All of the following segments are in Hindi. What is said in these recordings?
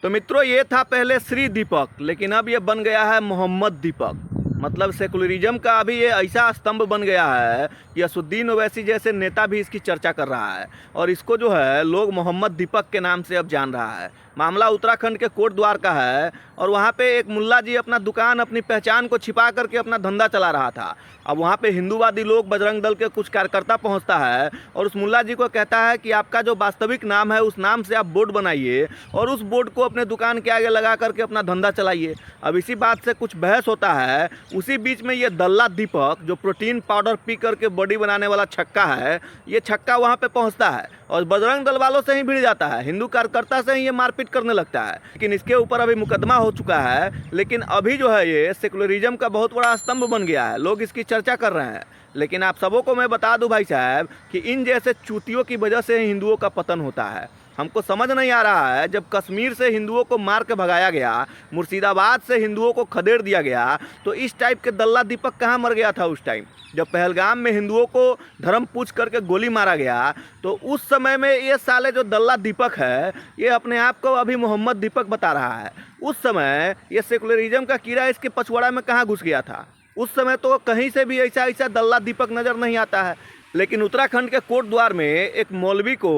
तो मित्रों, ये था पहले श्री दीपक, लेकिन अब ये बन गया है मोहम्मद दीपक। मतलब सेकुलरिज्म का अभी ये ऐसा स्तंभ बन गया है कि असुद्दीन ओवैसी जैसे नेता भी इसकी चर्चा कर रहा है और इसको जो है लोग मोहम्मद दीपक के नाम से अब जान रहा है। मामला उत्तराखंड के कोटद्वार का है और वहाँ पे एक मुल्ला जी अपना दुकान, अपनी पहचान को छिपा करके अपना धंधा चला रहा था। अब वहाँ पे हिंदूवादी लोग, बजरंग दल के कुछ कार्यकर्ता पहुँचता है और उस मुल्ला जी को कहता है कि आपका जो वास्तविक नाम है उस नाम से आप बोर्ड बनाइए और उस बोर्ड को अपने दुकान के आगे लगा करके अपना धंधा चलाइए। अब इसी बात से कुछ बहस होता है। उसी बीच में ये दल्ला दीपक, जो प्रोटीन पाउडर पी करके बॉडी बनाने वाला छक्का है, ये छक्का वहाँ पे पहुँचता है और बजरंग दल वालों से ही भिड़ जाता है, हिंदू कार्यकर्ता से ही ये मारपीट करने लगता है। लेकिन इसके ऊपर अभी मुकदमा हो चुका है। लेकिन अभी जो है ये सेकुलरिज्म का बहुत बड़ा स्तंभ बन गया है, लोग इसकी चर्चा कर रहे हैं। लेकिन आप सबों को मैं बता दूं भाई साहब कि इन जैसे चूतियों की वजह से हिंदुओं का पतन होता है। हमको समझ नहीं आ रहा है, जब कश्मीर से हिंदुओं को मार के भगाया गया, मुर्शिदाबाद से हिंदुओं को खदेड़ दिया गया, तो इस टाइप के दल्ला दीपक कहाँ मर गया था उस टाइम? जब पहलगाम में हिंदुओं को धर्म पूछ करके गोली मारा गया, तो उस समय में ये साले जो दल्ला दीपक है, ये अपने आप को अभी मोहम्मद दीपक बता रहा है। उस समय ये सेकुलरिज्म का कीड़ा इसके पछवाड़ा में कहाँ घुस गया था? उस समय तो कहीं से भी ऐसा ऐसा दल्ला दीपक नज़र नहीं आता है। लेकिन उत्तराखंड के कोटद्वार में एक मौलवी को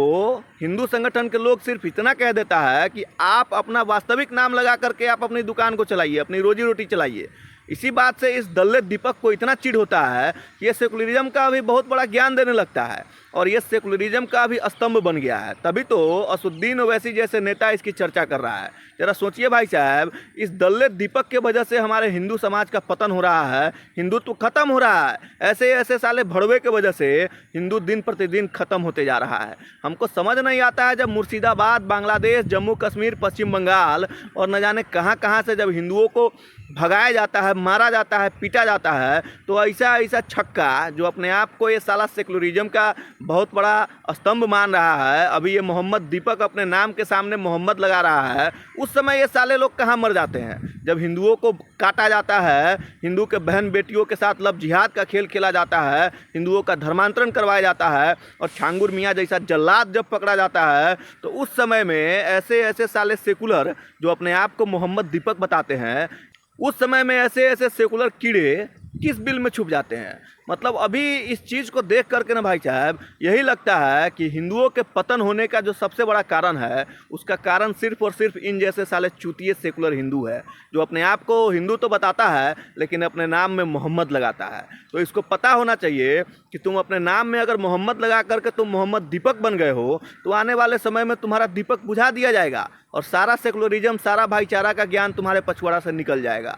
हिंदू संगठन के लोग सिर्फ इतना कह देता है कि आप अपना वास्तविक नाम लगा करके आप अपनी दुकान को चलाइए, अपनी रोजी रोटी चलाइए। इसी बात से इस दल्ले दीपक को इतना चिढ़ होता है कि ये सेकुलरिज्म का भी बहुत बड़ा ज्ञान देने लगता है और ये सेकुलरिज्म का भी स्तंभ बन गया है। तभी तो असुद्दीन ओवैसी जैसे नेता इसकी चर्चा कर रहा है। जरा सोचिए भाई साहब, इस दल्ले दीपक के वजह से हमारे हिंदू समाज का पतन हो रहा है, हिंदुत्व खत्म हो रहा है। ऐसे ऐसे साले भड़वे के वजह से हिंदू दिन प्रतिदिन खत्म होते जा रहा है। हमको समझ नहीं आता है, जब मुर्शिदाबाद, बांग्लादेश, जम्मू कश्मीर, पश्चिम बंगाल और न जाने कहाँ कहाँ से जब हिंदुओं को भगाया जाता है, मारा जाता है, पीटा जाता है, तो ऐसा ऐसा छक्का जो अपने आप को ये साला सेकुलरिज्म का बहुत बड़ा स्तंभ मान रहा है, अभी ये मोहम्मद दीपक अपने नाम के सामने मोहम्मद लगा रहा है, उस समय ये साले लोग कहाँ मर जाते हैं? जब हिंदुओं को काटा जाता है, हिंदू के बहन बेटियों के साथ लव जिहाद का खेल खेला जाता है, हिंदुओं का धर्मांतरण करवाया जाता है और छांगुर मियाँ जैसा जल्लाद जब पकड़ा जाता है, तो उस समय में ऐसे ऐसे साले सेकुलर जो अपने आप को मोहम्मद दीपक बताते हैं, उस समय में ऐसे ऐसे सेकुलर कीड़े किस बिल में छुप जाते हैं? मतलब अभी इस चीज़ को देख करके ना भाई साहब, यही लगता है कि हिंदुओं के पतन होने का जो सबसे बड़ा कारण है, उसका कारण सिर्फ और सिर्फ इन जैसे साले चूतिए सेकुलर हिंदू है, जो अपने आप को हिंदू तो बताता है लेकिन अपने नाम में मोहम्मद लगाता है। तो इसको पता होना चाहिए कि तुम अपने नाम में अगर मोहम्मद लगा करके तुम मोहम्मद दीपक बन गए हो, तो आने वाले समय में तुम्हारा दीपक बुझा दिया जाएगा और सारा सेकुलरिज्म, सारा भाईचारा का ज्ञान तुम्हारे पछवाड़ा से निकल जाएगा।